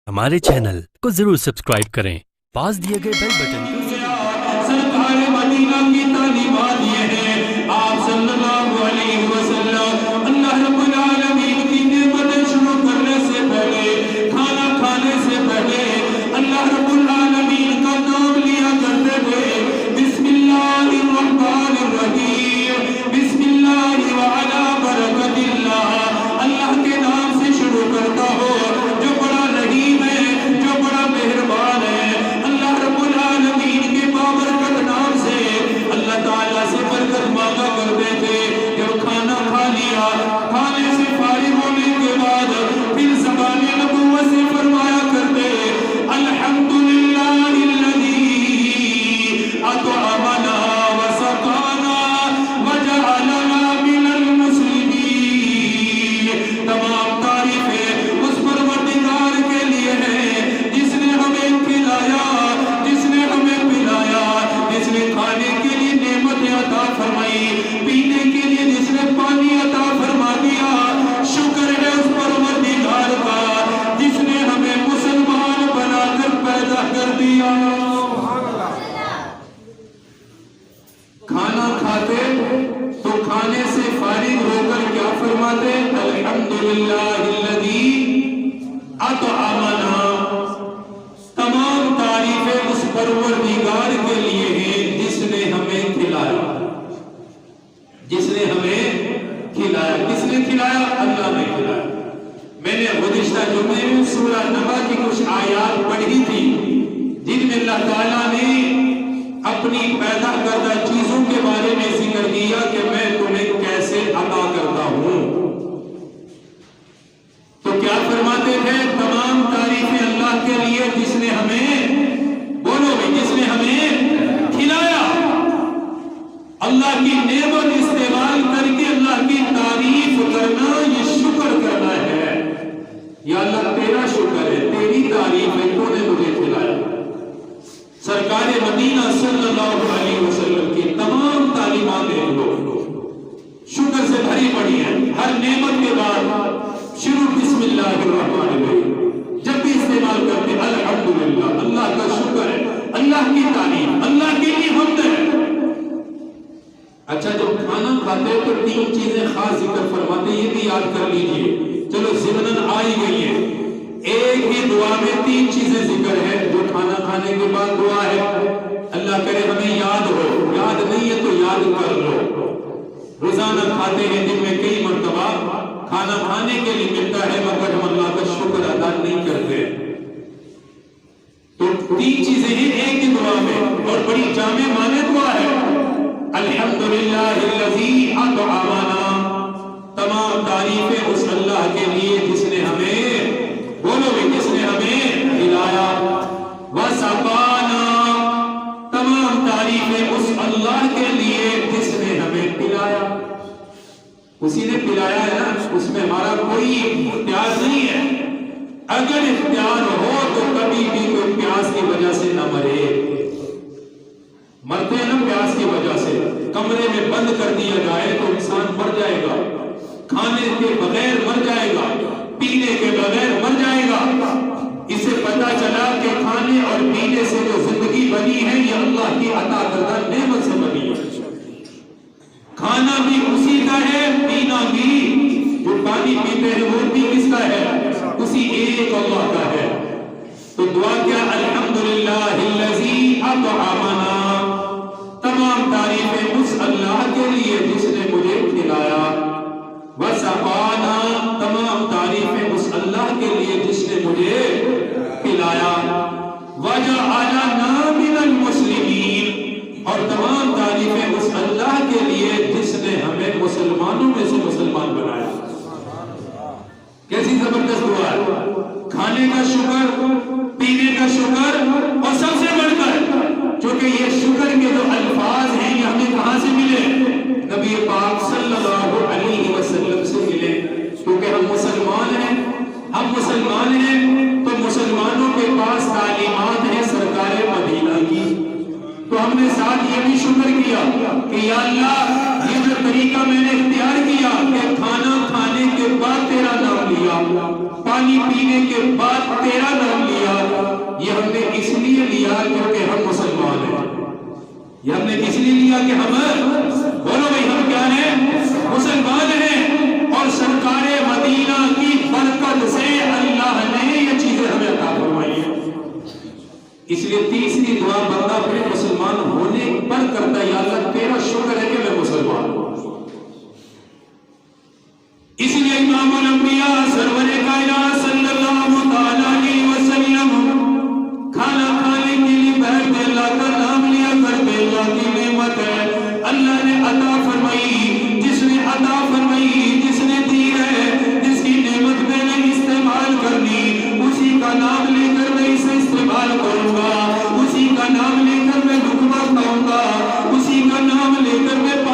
हमारे चैनल को जरूर सब्सक्राइब करें, पास दिए गए बेल बटन को सरकार मदीना की तालीमात ये है आप सल्लल्लाहु अलैहि वसल्लम अल्लाह रब्बुल आलमीन की नेमतें शुरू करने से पहले, खाना खाने से पहले अल्लाह रब्बुल आलमीन का नाम लिया करते थे। बिस्मिल्लाहिर रहमानिर रहीम, बिस्मिल्लाहि व अला बरकतिल्लाह। अल्लाह के नाम से शुरू करता हो जो बड़ा रहीम है, जो बड़ा मेहरबान है। अल्लाह रब्बुल आलमीन के बाबरकत नाम से अल्लाह ताला से बरकत मांगा करते थे। जब खाना खा लिया, खाने से फारिग होने के बाद फिर ज़बान नबुव्वत से फरमाया करते अल्हम्दुलिल्लाहिल्लज़ी अतअमना व सक़ाना व जअलना मिनल मुस्लिमीन। तमाम तारीफें उस परवरदिगार के लिए हैं जिसने हमें खिलाया, जिसने हमें पिलाया, जिसने खाने के लिए नेमतें अता फरमाई, पीने के लिए जिसने पानी अता फरमा दिया। शुक्र है उस परवरदिगार का जिसने हमें मुसलमान बनाकर पैदा कर दिया। खाना खाते तो खाने से फारिग होकर क्या फरमाते अल्हम्दुलिल्लाहिल्लज़ी अतअमना। तमाम तारीफें उस परवरदिगार के लिए हैं जिसने हमें खिलाया, जिसने हमें खिलाया। किसने खिलाया? अल्लाह ने खिलाया। मैंने गुज़िश्ता जुमे में सूरह नबा की कुछ आयात पढ़ी थी जिनमें अल्लाह ताला ने अपनी पैदा करदा चीजों के बारे में जिक्र किया कि मैं तुम्हें कैसे अता करता हूं। तो क्या फरमाते थे? तमाम तारीफें अल्लाह के लिए जिसने हमें, बोलो भाई, जिसने हमें खिलाया। अल्लाह की नेमत इस्तेमाल करके अल्लाह की तारीफ करना ये शुक्र करना है। या अल्लाह तेरा शुक्र है, तेरी तारीफ है, तूने मुझे खिलाया। सरकार मदीना सल्लल्लाहु अलैहि वसल्लम की तमाम तालीमात देख लो, शुक्र से भरी पड़ी है। हर नेमत के बाद शुरू बिस्मिल्लाहिर रहमानिर रहीम जब भी इस्तेमाल करते अल्हम्दुलिल्लाह, अल्लाह का शुक्र है, अल्लाह की तारीफ, अल्लाह के लिए हम्द है। अच्छा, जब खाना खाते तो तीन चीजें खास जिक्र फरमाते, ये भी याद कर लीजिए। चलो ज़िमनन आ ही गई है। एक ही दुआ में तीन चीजें जिक्र है जो खाना खाने के बाद दुआ है। अल्लाह करे हमें याद हो, याद नहीं है तो याद कर लो। रोजाना खाते हैं, दिन में कई मर्तबा खाना खाने के लिए मिलता है, मगर हम अल्लाह का शुक्र अदा नहीं करते। तो तीन चीजें हैं एक ही दुआ में और बड़ी जामे माने दुआ है। अल्हम्दुलिल्लाहिल्लज़ी अतअमना। तमाम तारीफें उस अल्लाह के लिए जिसने हमें, बोलो भी, जिसने हमें खिलाया। व सक़ाना। तमाम तारीफें उस अल्लाह के लिए जिसने हमें पिलाया। उसी ने पिलाया है ना, उसमें हमारा कोई इख्तियार नहीं है। अगर इख्तियार हो तो कभी भी कोई प्यास की वजह से न मरे। मरते हैं ना प्यास की वजह से। कमरे में बंद कर दिया जाए तो इंसान मर जाएगा, खाने के बगैर मर जाएगा, पीने के बगैर मर जाएगा। इसे पता चला कि खाने और पीने से जो जिंदगी बनी है ये अल्लाह की अता करदा नेमत से बनी है। खाना भी उसी का है, पीना भी, जो पानी पीते हैं वो भी किसका है? उसी एक अल्लाह का है। तो दुआ क्या? अल्हम्दुलिल्लाहिल्लज़ी अतअमना। तमाम तारीफें उस अल्लाह के लिए जिसने मुझे खिलाया। व सक़ाना। तमाम तारीफें उस अल्लाह के लिए जिसने मुझे पिलाया। व जअलना मिनल मुस्लिमीन। और तमाम तारीफें उस अल्लाह के लिए जिसने हमें मुसलमानों में से मुसलमान बनाया। कैसी जबरदस्त दुआ है। खाने का शुक्र, पीने का शुक्र, और सबसे बढ़कर क्योंकि ये शुक्र के जो अल्फाज हैं ये हमें कहां से मिले? नबी पाक सल्लल्लाहु अलैहि वसल्लम से मिले। क्योंकि हम मुसलमान हैं, हम मुसलमान हैं तो मुसलमानों के पास तालीमात है सरकार मदीना की। तो हमने साथ ये भी शुक्र किया कि या अल्लाह ये जो तरीका मैंने इख्तियार किया कि खाना खाने के बाद तेरा नाम लिया, पानी पीने के बाद तेरा नाम لیا کیونکہ ہم مسلمان ہیں. یہ ہم نے کس لیے لیا کہ ہم بولو بھائی ہم کیا ہیں؟ مسلمان ہیں. اور سرکار مدینہ کی برکت سے اللہ نے یہ چیزیں ہمیں عطا فرمائی ہیں. اس لیے تیسری دعا بندہ اپنے مسلمان ہونے پر کرتا ہے، یا اللہ تیرا شکر ہے کہ میں مسلمان ہوں. اس لیے امام الانبیاء سرور کائنات صلی اللہ علیہ وسلم کھانا کھانے کے لیے بیٹھتے اللہ کا نام لیا کرتے. اللہ کی نعمت ہے، اللہ نے عطا فرمائی. جس نے عطا فرمائی، جس نے دی ہے، جس کی نعمت میں نے استعمال کرنی، اسی کا نام لے کر میں اسے استعمال کروں گا. اسی کا نام لے کر میں لقمہ کھاؤں گا. اسی کا نام لے کر میں